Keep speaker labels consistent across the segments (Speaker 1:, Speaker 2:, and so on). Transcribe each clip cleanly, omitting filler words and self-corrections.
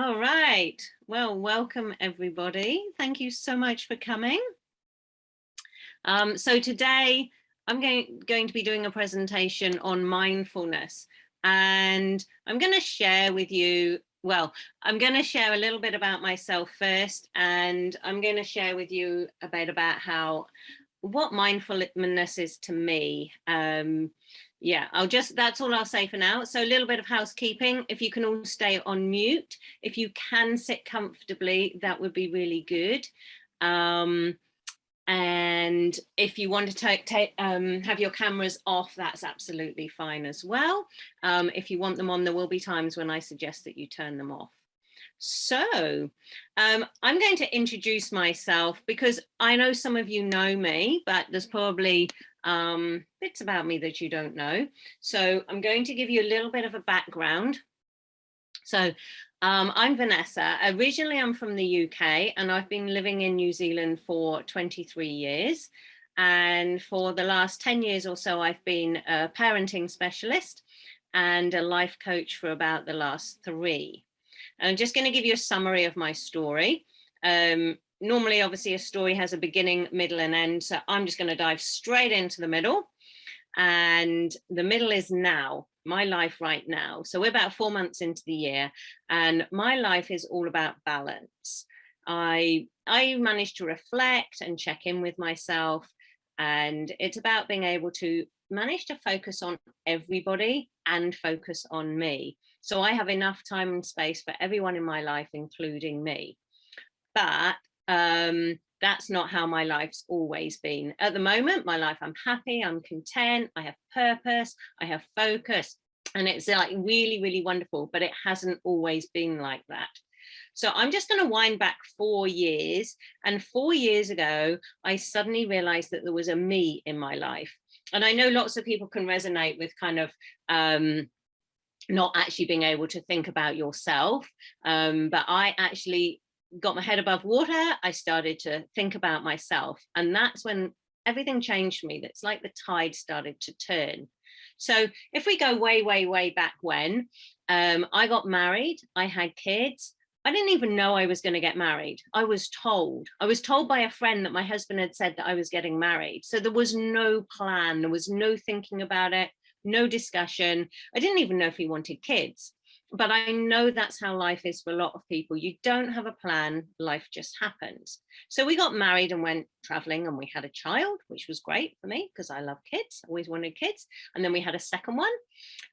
Speaker 1: All right. Well, welcome everybody. Thank you so much for coming. So today I'm going to be doing a presentation on mindfulness, and I'm going to share with you, I'm going to share a little bit about myself first, and I'm going to share with you a bit about what mindfulness is to me. That's all I'll say for now. So a little bit of housekeeping. If you can all stay on mute, if you can sit comfortably, that would be really good. And if you want to have your cameras off, that's absolutely fine as well. If you want them on, there will be times when I suggest that you turn them off. So I'm going to introduce myself because I know some of you know me, but there's probably bits about me that you don't know. So I'm going to give you a little bit of a background. So I'm Vanessa. Originally, I'm from the UK, and I've been living in New Zealand for 23 years. And for the last 10 years or so, I've been a parenting specialist and a life coach for about the last 3. And I'm just going to give you a summary of my story. Normally, obviously, a story has a beginning, middle, and end. So I'm just going to dive straight into the middle. And the middle is now, my life right now. So we're about 4 months into the year, and my life is all about balance. I managed to reflect and check in with myself, and it's about being able to manage to focus on everybody and focus on me. So I have enough time and space for everyone in my life, including me. But that's not how my life's always been. At the moment, my life, I'm happy, I'm content, I have purpose, I have focus, and it's like really, really wonderful, but it hasn't always been like that. So I'm just going to wind back 4 years. And 4 years ago, I suddenly realized that there was a me in my life. And I know lots of people can resonate with kind of not actually being able to think about yourself. But I actually got my head above water. I started to think about myself. And that's when everything changed for me. That's like the tide started to turn. So if we go way, way, way back when, I got married, I had kids. I didn't even know I was going to get married. I was told by a friend that my husband had said that I was getting married. So there was no plan. There was no thinking about it, no discussion. I didn't even know if he wanted kids. But I know that's how life is for a lot of people. You don't have a plan, life just happens. So we got married and went traveling, and we had a child, which was great for me because I love kids, always wanted kids. And then we had a second one.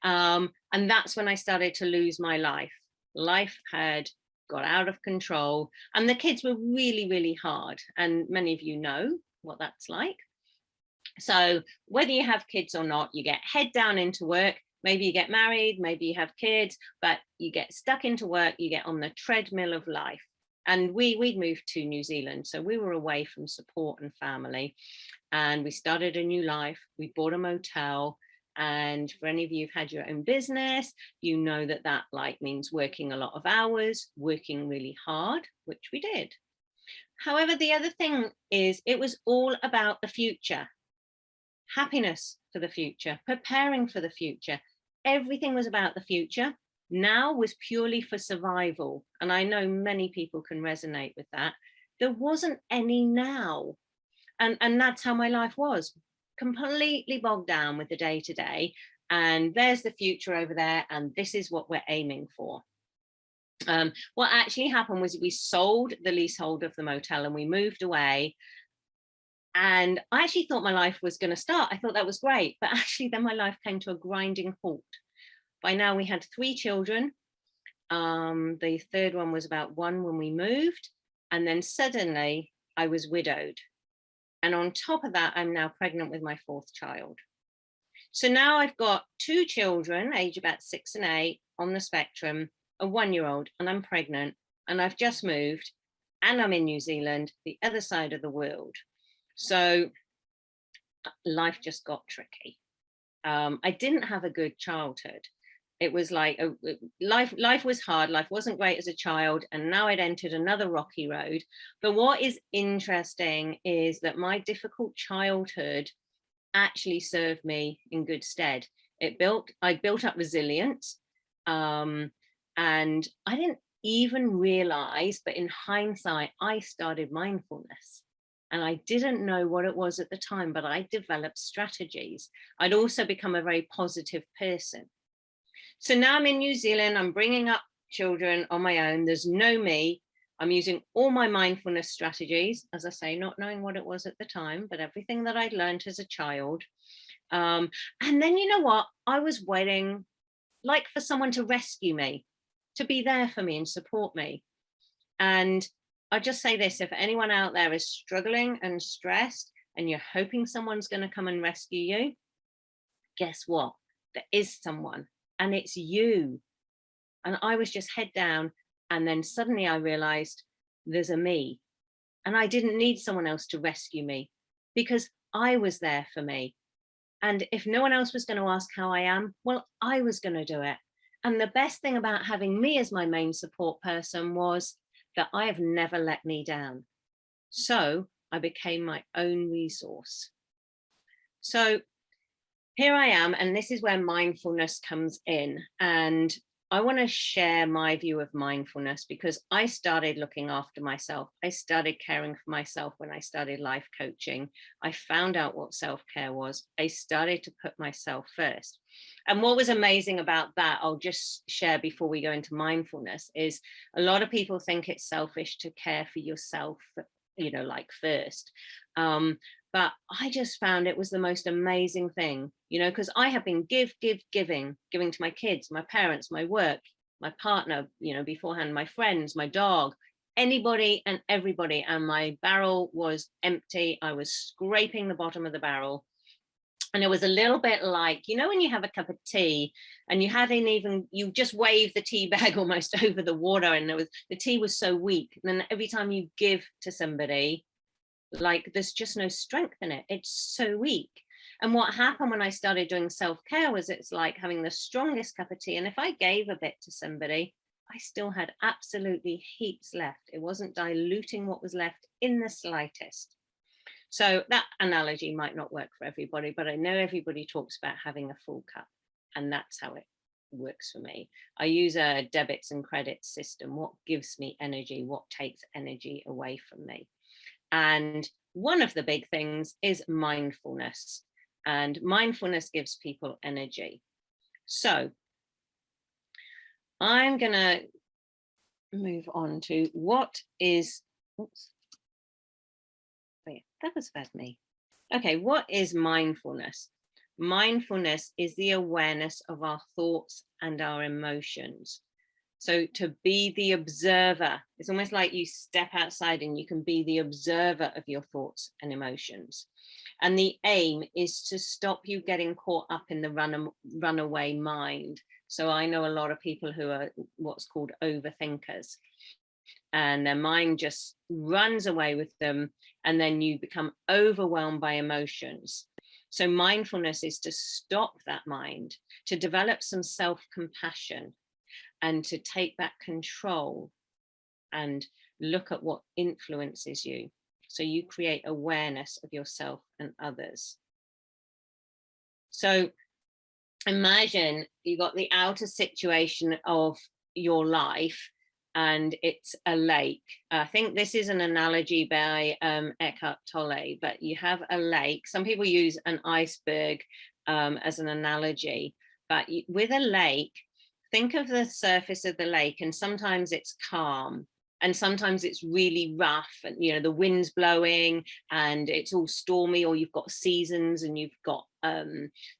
Speaker 1: And that's when I started to lose my life. Life had got out of control, and the kids were really, really hard. And many of you know what that's like. So whether you have kids or not, you get head down into work. Maybe you get married, maybe you have kids, but you get stuck into work, you get on the treadmill of life. And we'd moved to New Zealand, so we were away from support and family. And we started a new life. We bought a motel. And for any of you who've had your own business, you know that like means working a lot of hours, working really hard, which we did. However, the other thing is it was all about the future. Happiness for the future, preparing for the future. Everything was about the future. Now was purely for survival. And I know many people can resonate with that. There wasn't any now. And that's how my life was, completely bogged down with the day to day. And there's the future over there. And this is what we're aiming for. What actually happened was we sold the leasehold of the motel and we moved away. And I actually thought my life was going to start. I thought that was great. But actually, then my life came to a grinding halt. By now, we had 3 children. The third one was about 1 when we moved. And then suddenly, I was widowed. And on top of that, I'm now pregnant with my 4th child. So now I've got 2 children, age about 6 and 8, on the spectrum, a 1-year-old, and I'm pregnant. And I've just moved. And I'm in New Zealand, the other side of the world. So life just got tricky. I didn't have a good childhood. It was like life was hard. Life wasn't great as a child. And now I'd entered another rocky road. But what is interesting is that my difficult childhood actually served me in good stead. I built up resilience. And I didn't even realize, but in hindsight, I started mindfulness. And I didn't know what it was at the time, but I developed strategies. I'd also become a very positive person. So now I'm in New Zealand, I'm bringing up children on my own. There's no me. I'm using all my mindfulness strategies, as I say, not knowing what it was at the time, but everything that I'd learned as a child. And then, you know what? I was waiting like for someone to rescue me, to be there for me and support me. And I'll just say this, if anyone out there is struggling and stressed and you're hoping someone's going to come and rescue you, guess what? There is someone, and it's you. And I was just head down, and then suddenly I realized there's a me, and I didn't need someone else to rescue me because I was there for me. And if no one else was going to ask how I am, well, I was going to do it. And the best thing about having me as my main support person was that I have never let me down. So I became my own resource. So here I am, and this is where mindfulness comes in. And I want to share my view of mindfulness because I started looking after myself. I started caring for myself when I started life coaching. I found out what self-care was. I started to put myself first. And what was amazing about that, I'll just share before we go into mindfulness, is a lot of people think it's selfish to care for yourself, you know, like first. But I just found it was the most amazing thing, you know, because I have been giving to my kids, my parents, my work, my partner, you know, beforehand, my friends, my dog, anybody and everybody. And my barrel was empty. I was scraping the bottom of the barrel. And it was a little bit like, you know, when you have a cup of tea and you hadn't even, you just waved the tea bag almost over the water, and the tea was so weak. And then every time you give to somebody, like there's just no strength in it. It's so weak. And what happened when I started doing self-care was it's like having the strongest cup of tea. And if I gave a bit to somebody, I still had absolutely heaps left. It wasn't diluting what was left in the slightest. So that analogy might not work for everybody, but I know everybody talks about having a full cup, and that's how it works for me. I use a debits and credits system. What gives me energy? What takes energy away from me? And one of the big things is mindfulness, and mindfulness gives people energy. So I'm going to move on to what is, oops, wait, that was about me. Okay, what is mindfulness? Mindfulness is the awareness of our thoughts and our emotions. So to be the observer, it's almost like you step outside and you can be the observer of your thoughts and emotions. And the aim is to stop you getting caught up in the runaway mind. So I know a lot of people who are what's called overthinkers, and their mind just runs away with them, and then you become overwhelmed by emotions. So mindfulness is to stop that mind, to develop some self-compassion, and to take back control and look at what influences you. So you create awareness of yourself and others. So imagine you got the outer situation of your life, and it's a lake. I think this is an analogy by Eckhart Tolle, but you have a lake. Some people use an iceberg as an analogy, but with a lake, think of the surface of the lake, and sometimes it's calm and sometimes it's really rough, and you know the wind's blowing and it's all stormy, or you've got seasons and you've got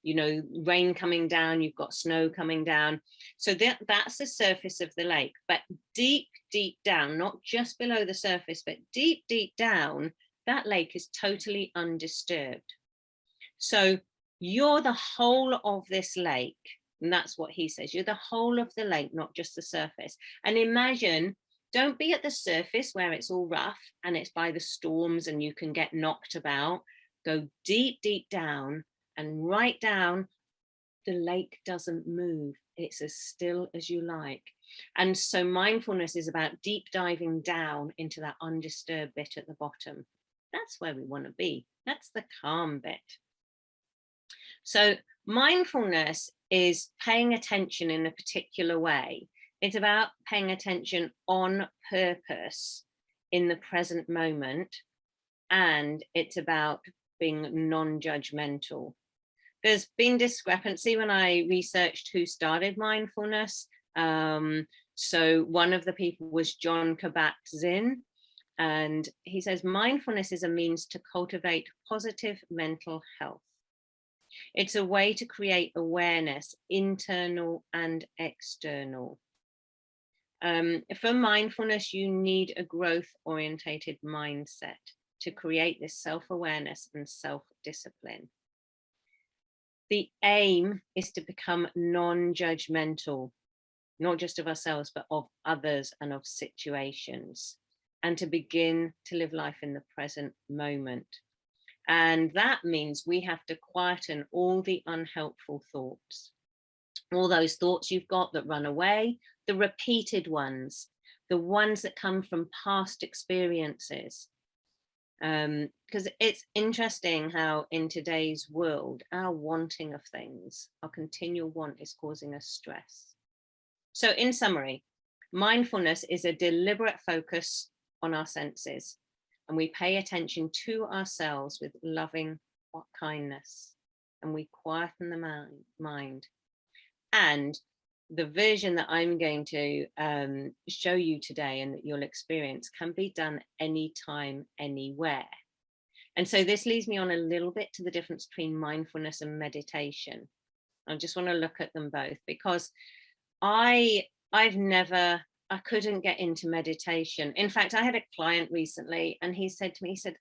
Speaker 1: you know, rain coming down, you've got snow coming down. So that's the surface of the lake. But deep down, not just below the surface, but deep down, that lake is totally undisturbed. So you're the whole of this lake. And that's what he says. You're the whole of the lake, not just the surface. And imagine, don't be at the surface where it's all rough and it's by the storms and you can get knocked about. Go deep down, and right down, the lake doesn't move. It's as still as you like. And so mindfulness is about deep diving down into that undisturbed bit at the bottom. That's where we want to be. That's the calm bit. So mindfulness is paying attention in a particular way. It's about paying attention on purpose in the present moment, and it's about being non-judgmental. There's been discrepancy when I researched who started mindfulness. So one of the people was John Kabat-Zinn, and he says mindfulness is a means to cultivate positive mental health. It's a way to create awareness, internal and external. For mindfulness, you need a growth-orientated mindset to create this self-awareness and self-discipline. The aim is to become non-judgmental, not just of ourselves, but of others and of situations, and to begin to live life in the present moment. And that means we have to quieten all the unhelpful thoughts, all those thoughts you've got that run away, the repeated ones, the ones that come from past experiences. Because it's interesting how in today's world, our wanting of things, our continual want is causing us stress. So in summary, mindfulness is a deliberate focus on our senses, and we pay attention to ourselves with loving kindness, and we quieten the mind. And the version that I'm going to show you today and that you'll experience can be done anytime, anywhere. And so this leads me on a little bit to the difference between mindfulness and meditation. I just want to look at them both, because I couldn't get into meditation. In fact, I had a client recently and he said to me, he said,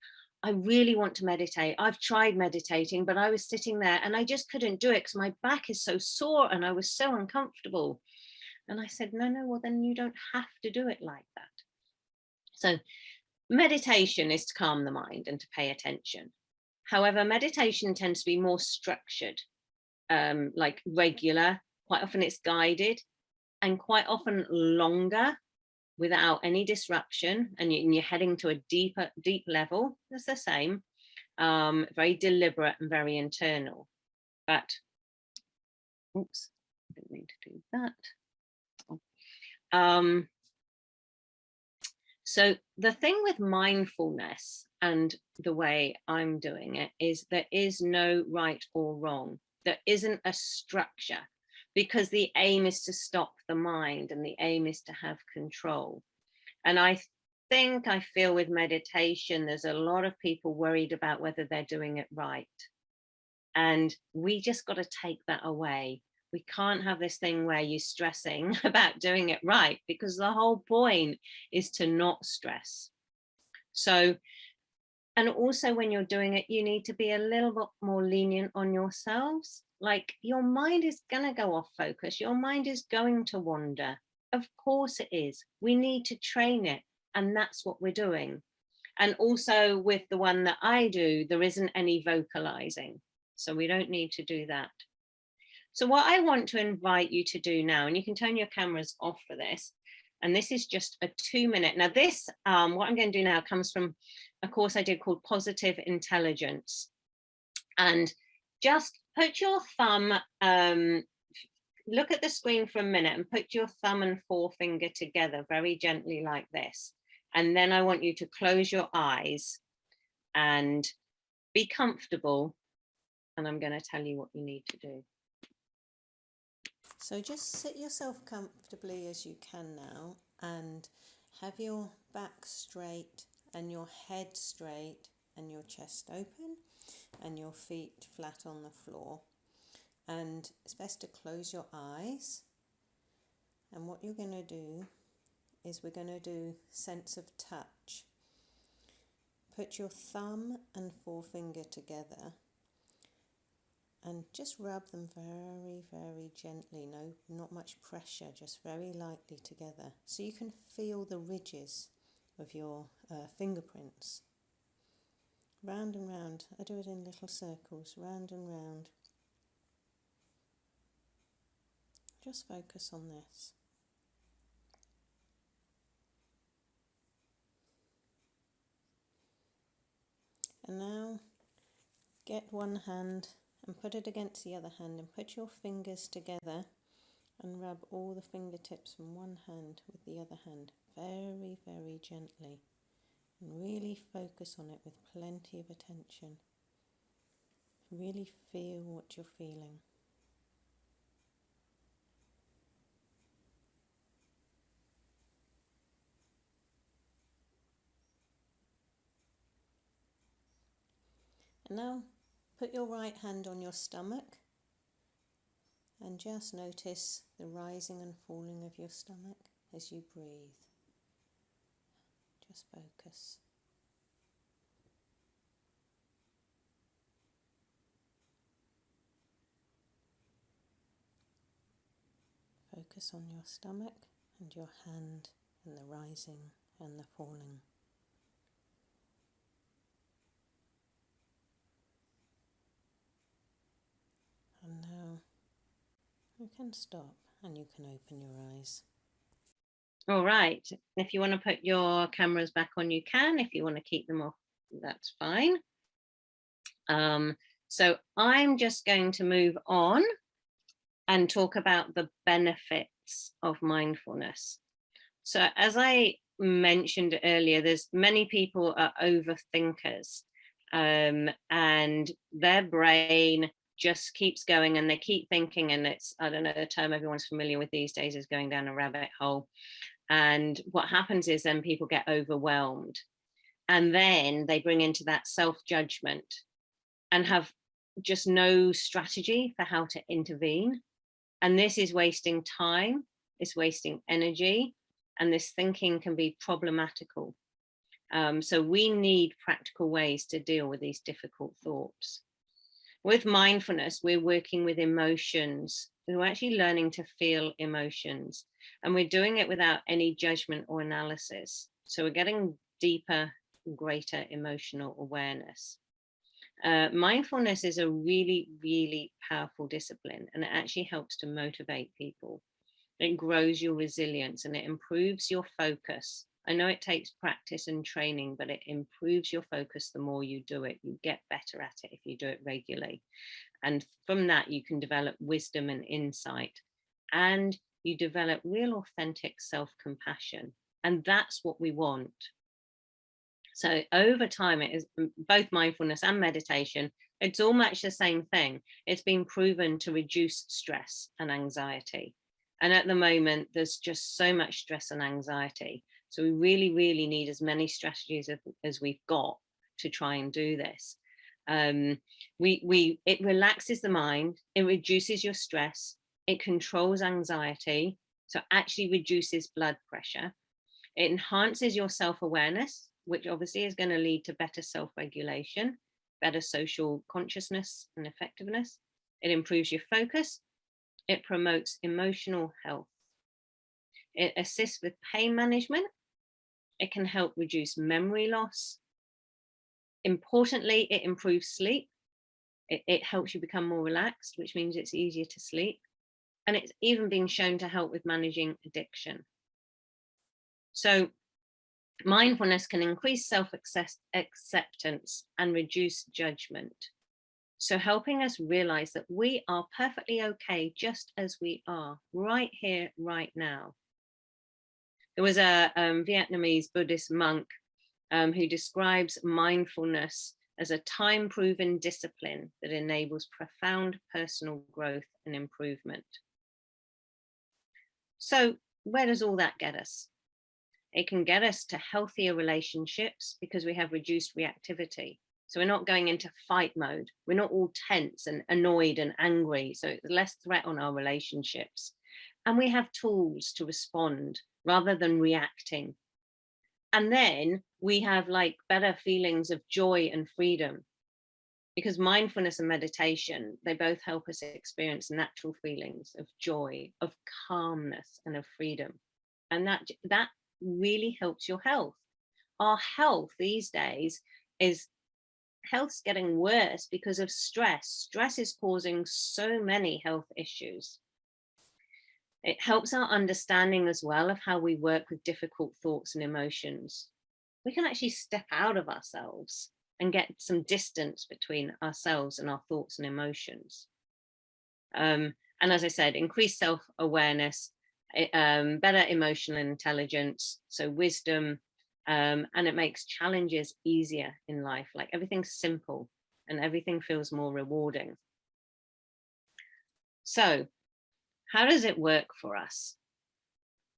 Speaker 1: I really want to meditate. I've tried meditating, but I was sitting there and I just couldn't do it because my back is so sore and I was so uncomfortable. And I said, no, well, then you don't have to do it like that. So meditation is to calm the mind and to pay attention. However, meditation tends to be more structured, like regular. Quite often it's guided and quite often longer, without any disruption, and you're heading to a deep level. That's the same, very deliberate and very internal. But oops, I didn't mean to do that. So the thing with mindfulness and the way I'm doing it is there is no right or wrong. There isn't a structure, because the aim is to stop the mind and the aim is to have control. And I feel with meditation, there's a lot of people worried about whether they're doing it right. And we just got to take that away. We can't have this thing where you're stressing about doing it right, because the whole point is to not stress. So, and also when you're doing it, you need to be a little bit more lenient on yourselves. Like, your mind is going to go off focus. Your mind is going to wander. Of course it is. We need to train it. And that's what we're doing. And also with the one that I do, there isn't any vocalizing. So we don't need to do that. So what I want to invite you to do now, and you can turn your cameras off for this, and this is just a 2-minute. Now this, what I'm going to do now comes from a course I did called Positive Intelligence. And just put your thumb, look at the screen for a minute and put your thumb and forefinger together very gently like this. And then I want you to close your eyes and be comfortable. And I'm going to tell you what you need to do.
Speaker 2: So just sit yourself comfortably as you can now and have your back straight and your head straight and your chest open and your feet flat on the floor. And it's best to close your eyes. And what you're going to do is we're going to do sense of touch. Put your thumb and forefinger together and just rub them very, very gently. No, not much pressure, just very lightly together. So you can feel the ridges of your fingerprints. Round and round. I do it in little circles, round and round. Just focus on this. And now get one hand and put it against the other hand and put your fingers together And rub all the fingertips from one hand with the other hand very, very gently. And really focus on it with plenty of attention. Really feel what you're feeling. And now put your right hand on your stomach and just notice the rising and falling of your stomach as you breathe. Just focus. Focus on your stomach and your hand and the rising and the falling. And now you can stop and you can open your eyes.
Speaker 1: All right. If you want to put your cameras back on, you can. If you want to keep them off, that's fine. So I'm just going to move on and talk about the benefits of mindfulness. So as I mentioned earlier, there's many people are overthinkers, and their brain just keeps going and they keep thinking, and it's, I don't know, the term everyone's familiar with these days is going down a rabbit hole. And what happens is then people get overwhelmed, and then they bring into that self-judgment and have just no strategy for how to intervene. And this is wasting time, it's wasting energy, and this thinking can be problematical. So we need practical ways to deal with these difficult thoughts. With mindfulness, we're working with emotions. We're actually learning to feel emotions, and we're doing it without any judgment or analysis. So we're getting deeper, greater emotional awareness. Mindfulness is a really, really powerful discipline, and it actually helps to motivate people. It grows your resilience and it improves your focus. I know it takes practice and training, but it improves your focus the more you do it. You get better at it if you do it regularly. And from that, you can develop wisdom and insight, and you develop real authentic self-compassion. And that's what we want. So over time, it is both mindfulness and meditation. It's all much the same thing. It's been proven to reduce stress and anxiety. And at the moment, there's just so much stress and anxiety. So we really, really need as many strategies as we've got to try and do this. It relaxes the mind, it reduces your stress, it controls anxiety, so actually reduces blood pressure. It enhances your self-awareness, which obviously is going to lead to better self-regulation, better social consciousness and effectiveness. It improves your focus. It promotes emotional health. It assists with pain management. It can help reduce memory loss. Importantly, it improves sleep. It helps you become more relaxed, which means it's easier to sleep. And it's even been shown to help with managing addiction. So mindfulness can increase self-acceptance and reduce judgment. So helping us realize that we are perfectly okay just as we are, right here, right now. There was a Vietnamese Buddhist monk who describes mindfulness as a time-proven discipline that enables profound personal growth and improvement. So where does all that get us? It can get us to healthier relationships because we have reduced reactivity. So we're not going into fight mode. We're not all tense and annoyed and angry. So it's less threat on our relationships. And we have tools to respond rather than reacting. And then we have like better feelings of joy and freedom, because mindfulness and meditation, they both help us experience natural feelings of joy, of calmness, and of freedom. And that really helps your health. Our health these days is health's getting worse because of stress. Stress is causing so many health issues. It helps our understanding as well of how we work with difficult thoughts and emotions. We can actually step out of ourselves and get some distance between ourselves and our thoughts and emotions. And as I said, increased self-awareness, better emotional intelligence, so wisdom, and it makes challenges easier in life. Like everything's simple and everything feels more rewarding. So how does it work for us?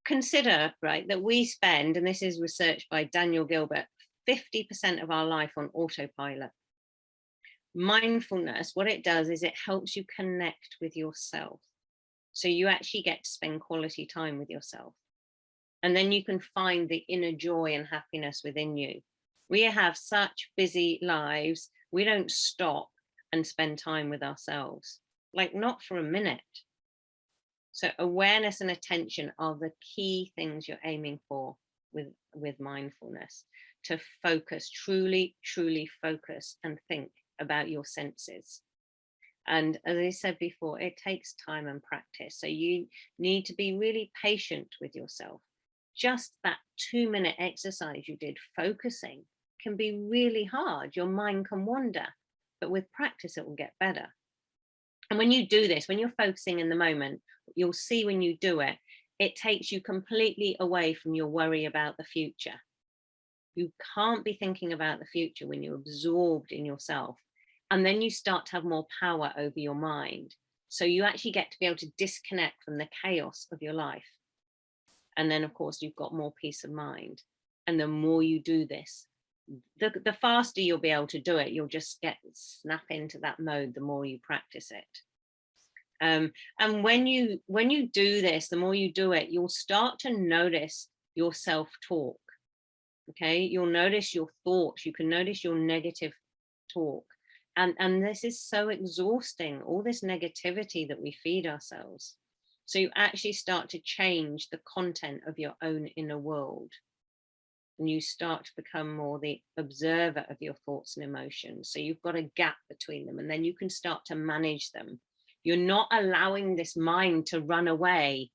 Speaker 1: Consider, right, that we spend, and this is research by Daniel Gilbert, 50% of our life on autopilot. Mindfulness, what it does is it helps you connect with yourself. So you actually get to spend quality time with yourself. And then you can find the inner joy and happiness within you. We have such busy lives, we don't stop and spend time with ourselves, like not for a minute. So awareness and attention are the key things you're aiming for with mindfulness, to focus, truly focus and think about your senses. And as I said before, it takes time and practice. So you need to be really patient with yourself. Just that 2-minute exercise you did focusing can be really hard. Your mind can wander, but with practice, it will get better. And when you do this, when you're focusing in the moment, you'll see when you do it, it takes you completely away from your worry about the future. You can't be thinking about the future when you're absorbed in yourself. And then you start to have more power over your mind. So you actually get to be able to disconnect from the chaos of your life. And then, of course, you've got more peace of mind. And the more you do this, the faster you'll be able to do it. You'll just snap into that mode the more you practice it. And when you do this, the more you do it, you'll start to notice your self-talk. Okay, you'll notice your thoughts. You can notice your negative talk. And this is so exhausting, all this negativity that we feed ourselves. So you actually start to change the content of your own inner world. And you start to become more the observer of your thoughts and emotions. So you've got a gap between them, and then you can start to manage them. You're not allowing this mind to run away.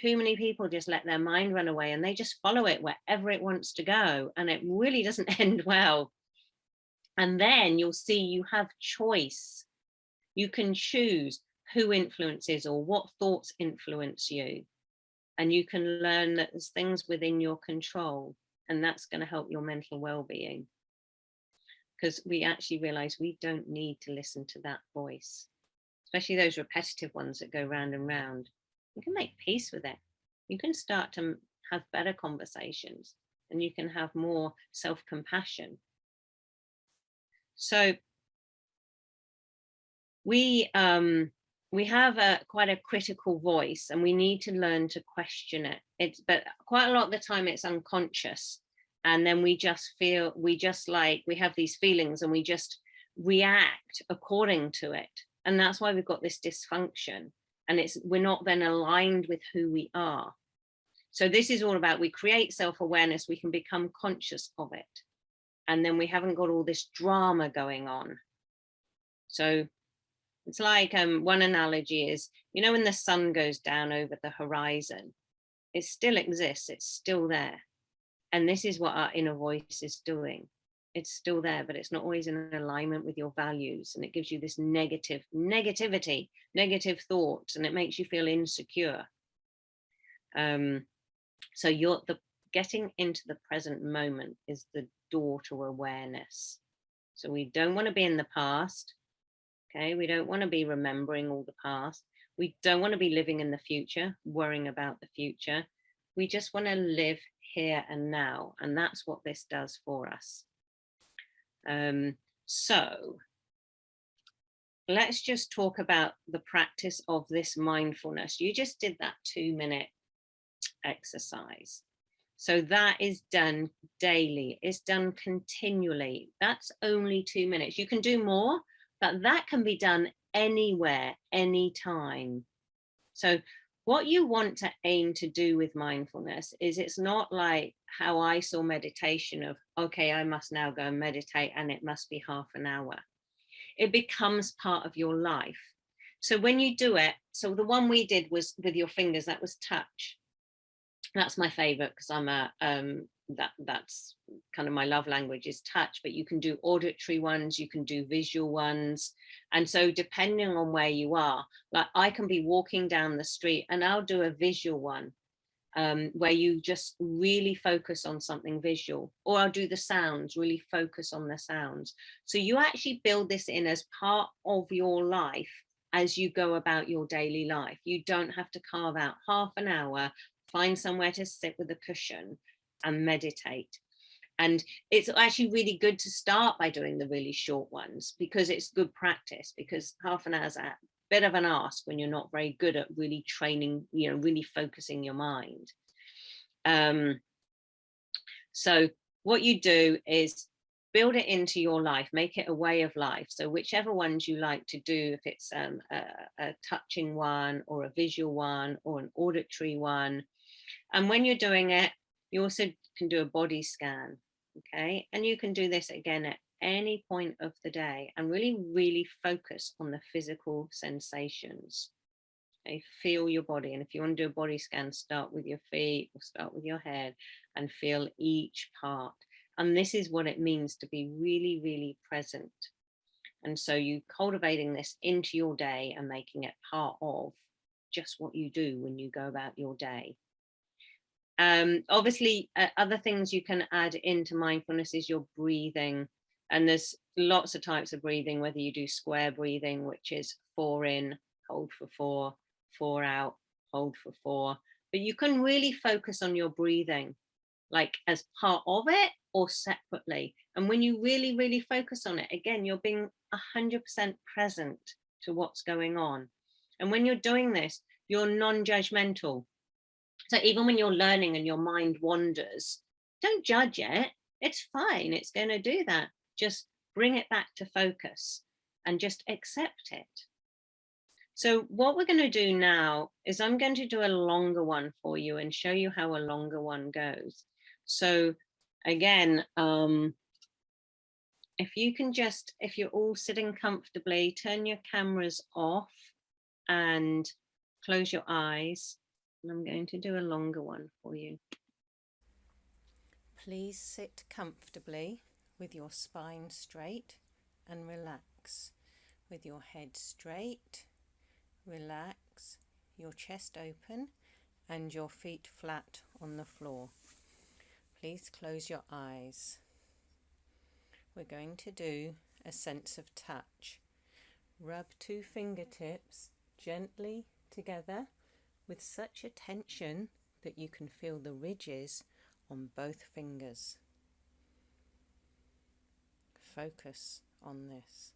Speaker 1: Too many people just let their mind run away and they just follow it wherever it wants to go. And it really doesn't end well. And then you'll see you have choice. You can choose who influences or what thoughts influence you. And you can learn that there's things within your control, and that's going to help your mental well-being. Because we actually realize we don't need to listen to that voice, especially those repetitive ones that go round and round. You can make peace with it. You can start to have better conversations, and you can have more self-compassion. So we have quite a critical voice, and we need to learn to question it. But quite a lot of the time it's unconscious, and then we have these feelings and we just react according to it. And that's why we've got this dysfunction, and we're not then aligned with who we are. So this is all about, we create self-awareness, we can become conscious of it, and then we haven't got all this drama going on. So it's like, one analogy is, when the sun goes down over the horizon, it still exists, it's still there. And this is what our inner voice is doing. It's still there, but it's not always in alignment with your values. And it gives you this negativity, negative thoughts, and it makes you feel insecure. So getting into the present moment is the door to awareness. So we don't want to be in the past. Okay, we don't want to be remembering all the past. We don't want to be living in the future, worrying about the future. We just want to live here and now. And that's what this does for us. So let's just talk about the practice of this mindfulness. You just did that 2-minute exercise. So that is done daily. It's done continually. That's only 2 minutes. You can do more, but that can be done anywhere, anytime. So what you want to aim to do with mindfulness is, it's not like how I saw meditation of, okay, I must now go and meditate and it must be half an hour. It becomes part of your life. So when you do it, so the one we did was with your fingers, that was touch. That's my favorite because I'm a that's kind of my love language, is touch, but you can do auditory ones, you can do visual ones. And so depending on where you are, like I can be walking down the street and I'll do a visual one, where you just really focus on something visual, or I'll do the sounds, really focus on the sounds. So you actually build this in as part of your life as you go about your daily life. You don't have to carve out half an hour, find somewhere to sit with a cushion and meditate. And it's actually really good to start by doing the really short ones, because it's good practice, because half an hour's a bit of an ask when you're not very good at really training, really focusing your mind. So what you do is build it into your life, make it a way of life. So whichever ones you like to do, if it's a touching one or a visual one or an auditory one. And when you're doing it, you also can do a body scan. Okay, and you can do this again at any point of the day and really, really focus on the physical sensations. Okay, feel your body. And if you want to do a body scan, start with your feet or start with your head and feel each part. And this is what it means to be really, really present. And so you cultivating this into your day and making it part of just what you do when you go about your day. Obviously, other things you can add into mindfulness is your breathing. And there's lots of types of breathing, whether you do square breathing, which is 4 in, hold for 4, 4 out, hold for 4. But you can really focus on your breathing, like as part of it or separately. And when you really, really focus on it, again, you're being 100% present to what's going on. And when you're doing this, you're non-judgmental. So even when you're learning and your mind wanders, don't judge it. It's fine. It's going to do that. Just bring it back to focus and just accept it. So what we're going to do now is I'm going to do a longer one for you and show you how a longer one goes. So again, if you can just, if you're all sitting comfortably, turn your cameras off and close your eyes. And I'm going to do a longer one for you.
Speaker 2: Please sit comfortably with your spine straight and relax. With your head straight, relax, your chest open and your feet flat on the floor. Please close your eyes. We're going to do a sense of touch. Rub 2 fingertips gently together with such a tension that you can feel the ridges on both fingers. Focus on this.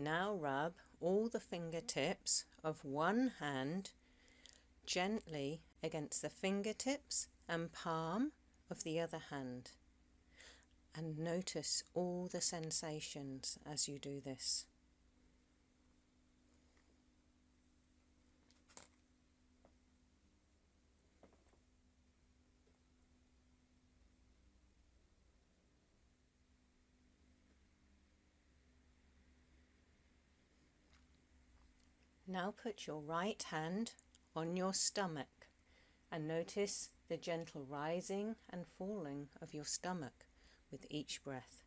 Speaker 2: Now rub all the fingertips of one hand gently against the fingertips and palm of the other hand, and notice all the sensations as you do this. Now put your right hand on your stomach and notice the gentle rising and falling of your stomach with each breath.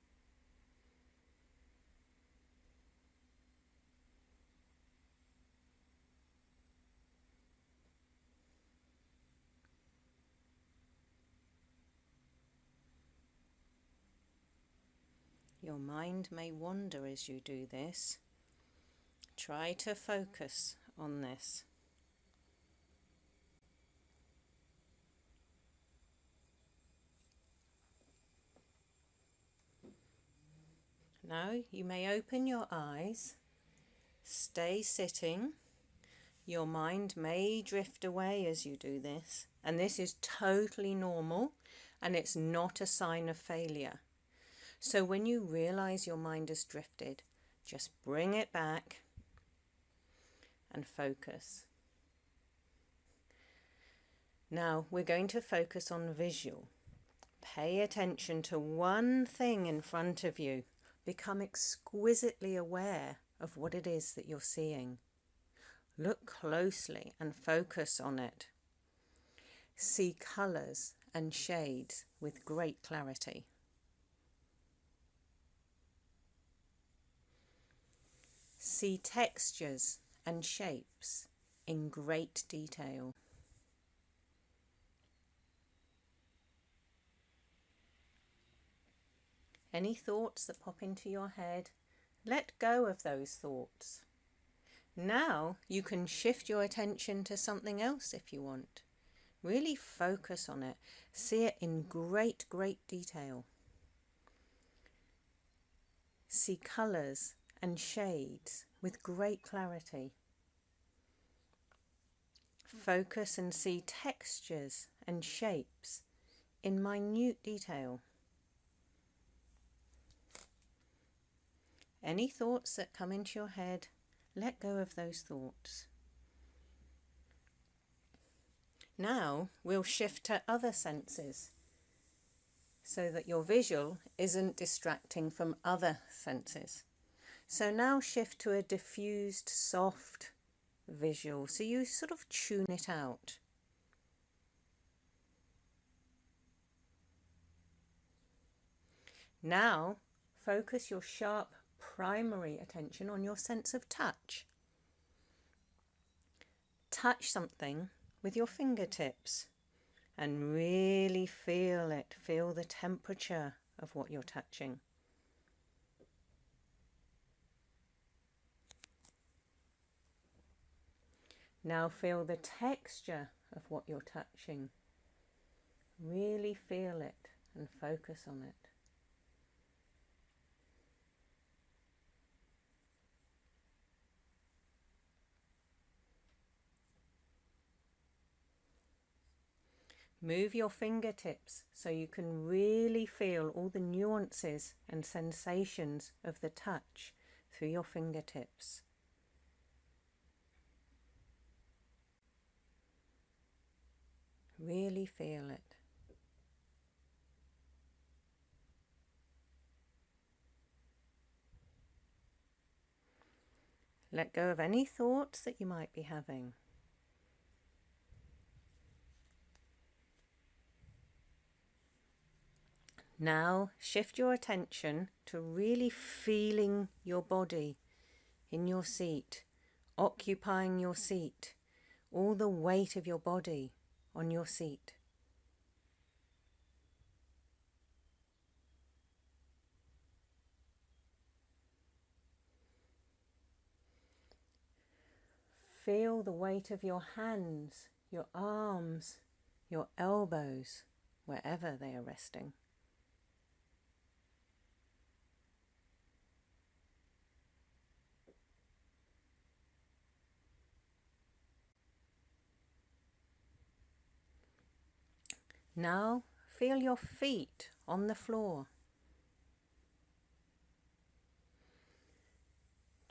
Speaker 2: Your mind may wander as you do this. Try to focus on this. Now you may open your eyes, stay sitting. Your mind may drift away as you do this, and this is totally normal and it's not a sign of failure. So when you realize your mind has drifted, just bring it back and focus. Now we're going to focus on visual. Pay attention to one thing in front of you. Become exquisitely aware of what it is that you're seeing. Look closely and focus on it. See colours and shades with great clarity. See textures and shapes in great detail. Any thoughts that pop into your head, let go of those thoughts. Now you can shift your attention to something else if you want. Really focus on it. See it in great detail. See colours and shades with great clarity. Focus and see textures and shapes in minute detail. Any thoughts that come into your head, let go of those thoughts. Now we'll shift to other senses so that your visual isn't distracting from other senses. So now shift to a diffused, soft visual, so you sort of tune it out. Now focus your sharp primary attention on your sense of touch. Touch something with your fingertips and really feel it. Feel the temperature of what you're touching. Now feel the texture of what you're touching. Really feel it and focus on it. Move your fingertips so you can really feel all the nuances and sensations of the touch through your fingertips. Really feel it. Let go of any thoughts that you might be having. Now shift your attention to really feeling your body in your seat, occupying your seat, all the weight of your body on your seat. Feel the weight of your hands, your arms, your elbows, wherever they are resting. Now feel your feet on the floor.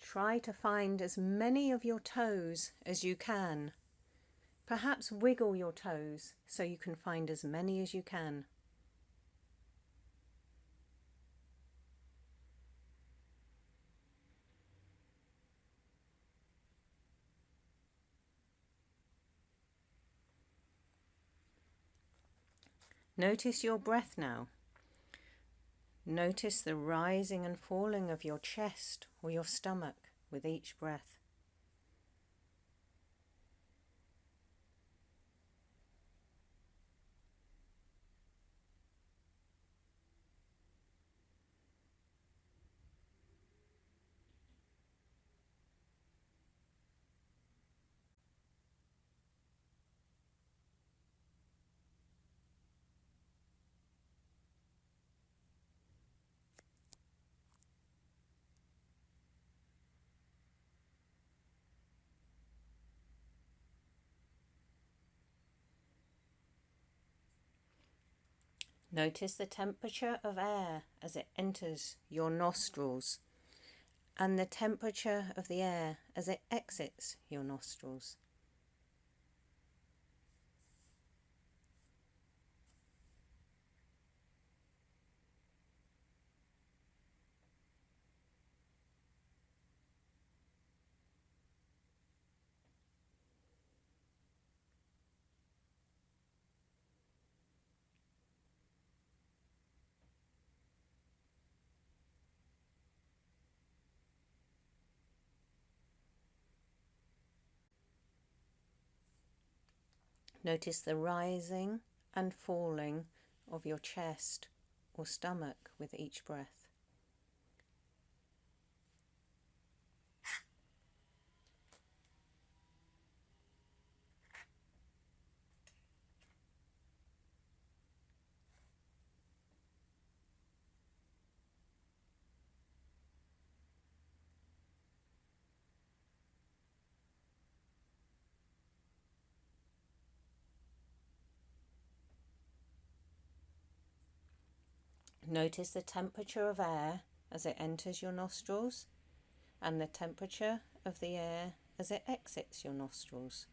Speaker 2: Try to find as many of your toes as you can. Perhaps wiggle your toes so you can find as many as you can. Notice your breath now. Notice the rising and falling of your chest or your stomach with each breath. Notice the temperature of air as it enters your nostrils and the temperature of the air as it exits your nostrils. Notice the rising and falling of your chest or stomach with each breath. Notice the temperature of air as it enters your nostrils and the temperature of the air as it exits your nostrils.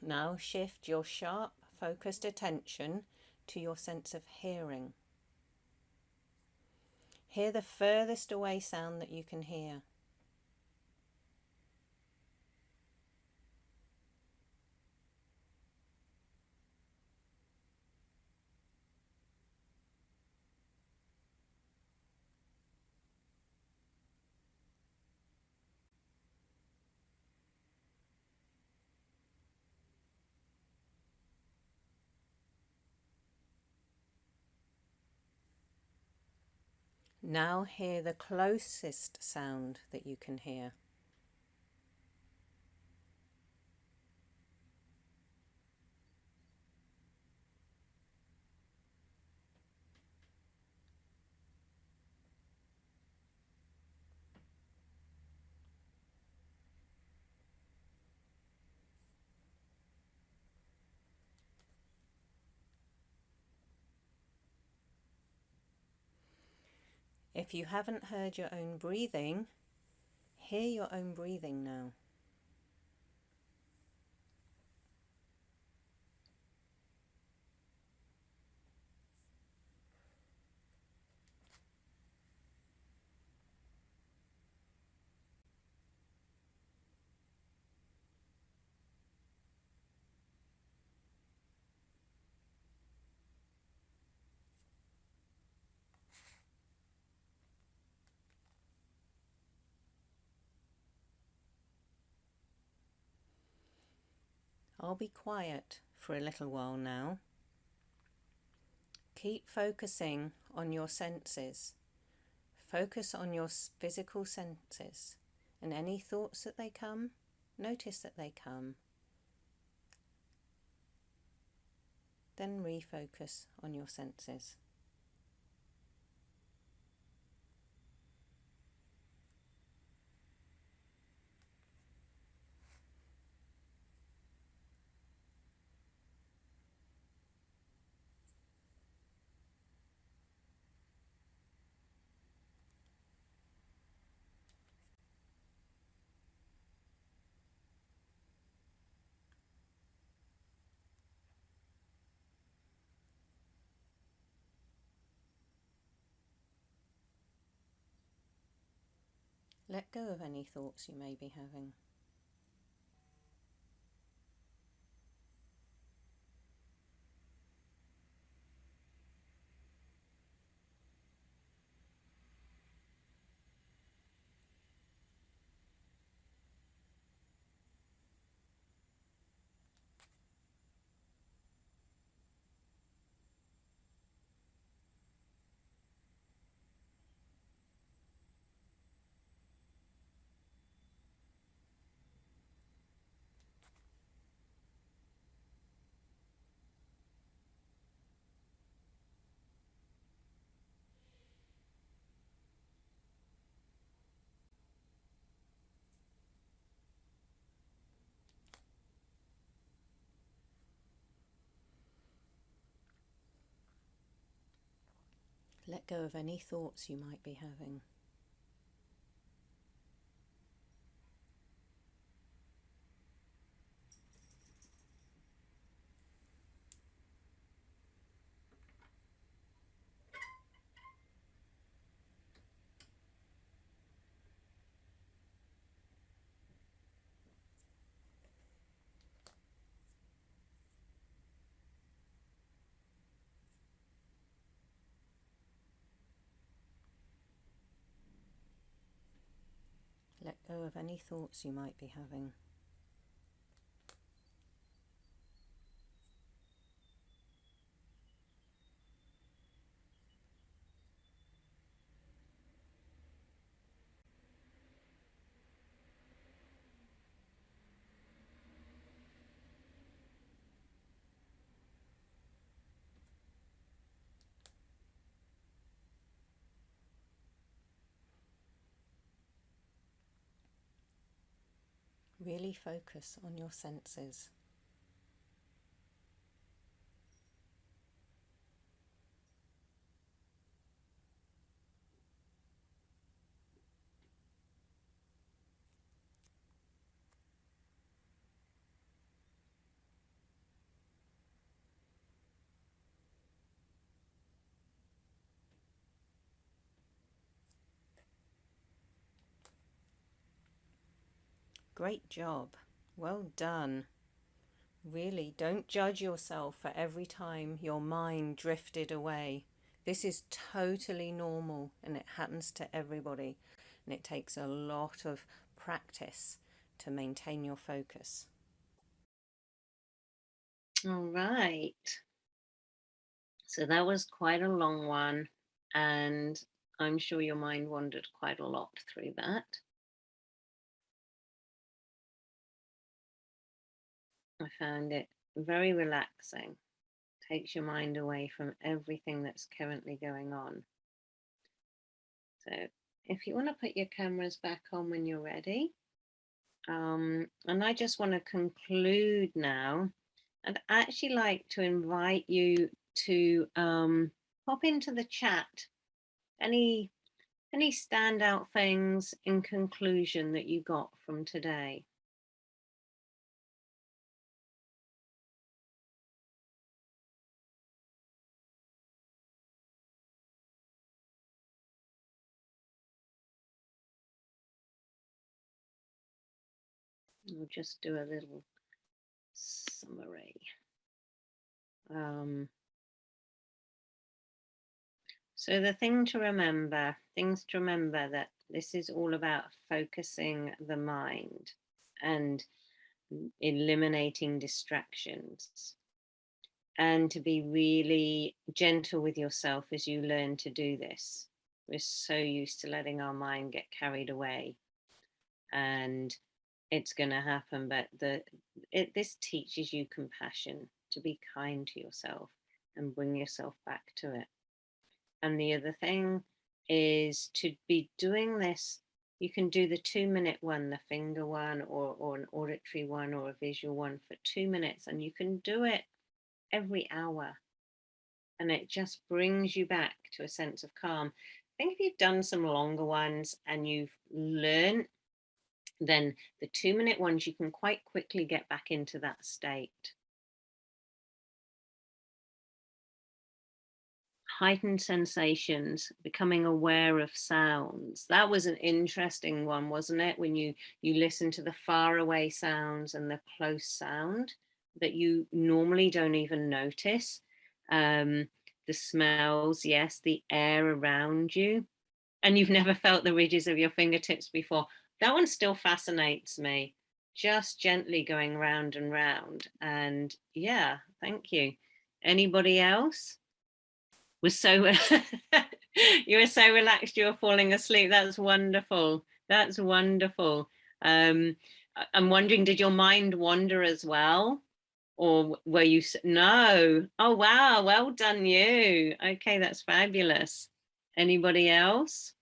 Speaker 2: Now shift your sharp, focused attention to your sense of hearing. Hear the furthest away sound that you can hear. Now hear the closest sound that you can hear. If you haven't heard your own breathing, hear your own breathing now. I'll be quiet for a little while now. Keep focusing on your senses. Focus on your physical senses, and any thoughts that they come, notice that they come. Then refocus on your senses. Let go of any thoughts you may be having. Let go of any thoughts you might be having. Let go of any thoughts you might be having. Really focus on your senses. Great job. Well done. Really, don't judge yourself for every time your mind drifted away. This is totally normal and it happens to everybody. And it takes a lot of practice to maintain your focus.
Speaker 1: All right. So that was quite a long one, and I'm sure your mind wandered quite a lot through that. I found it very relaxing. Takes your mind away from everything that's currently going on. So if you want to put your cameras back on when you're ready, and I just want to conclude now, I'd actually like to invite you to pop into the chat any standout things in conclusion that you got from today. We'll just do a little summary. So the things to remember that this is all about focusing the mind and eliminating distractions, and to be really gentle with yourself as you learn to do this. We're so used to letting our mind get carried away, and it's going to happen, but this teaches you compassion, to be kind to yourself and bring yourself back to it. And the other thing is to be doing this. You can do the 2-minute one, the finger one, or an auditory one, or a visual one for 2 minutes, and you can do it every hour. And it just brings you back to a sense of calm. I think if you've done some longer ones and you've learned, then the 2-minute ones, you can quite quickly get back into that state. Heightened sensations, becoming aware of sounds. That was an interesting one, wasn't it? When you listen to the far away sounds and the close sound that you normally don't even notice. The smells, yes, the air around you. And you've never felt the ridges of your fingertips before. That one still fascinates me. Just gently going round and round. And yeah, thank you. Anybody else? Was so you were so relaxed you were falling asleep. That's wonderful. That's wonderful. I'm wondering, did your mind wander as well, or were you no? Oh wow, well done you. Okay, that's fabulous. Anybody else?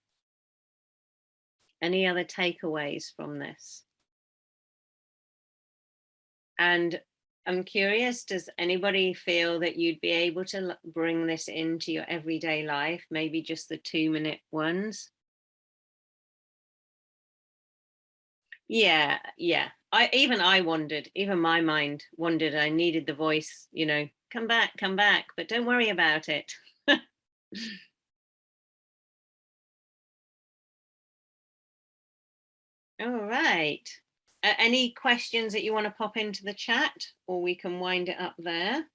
Speaker 1: Any other takeaways from this? And I'm curious, does anybody feel that you'd be able to bring this into your everyday life, maybe just the 2-minute ones? Yeah, yeah. I wondered, even my mind wondered. I needed the voice, come back, but don't worry about it. All right. Any questions that you want to pop into the chat, or we can wind it up there?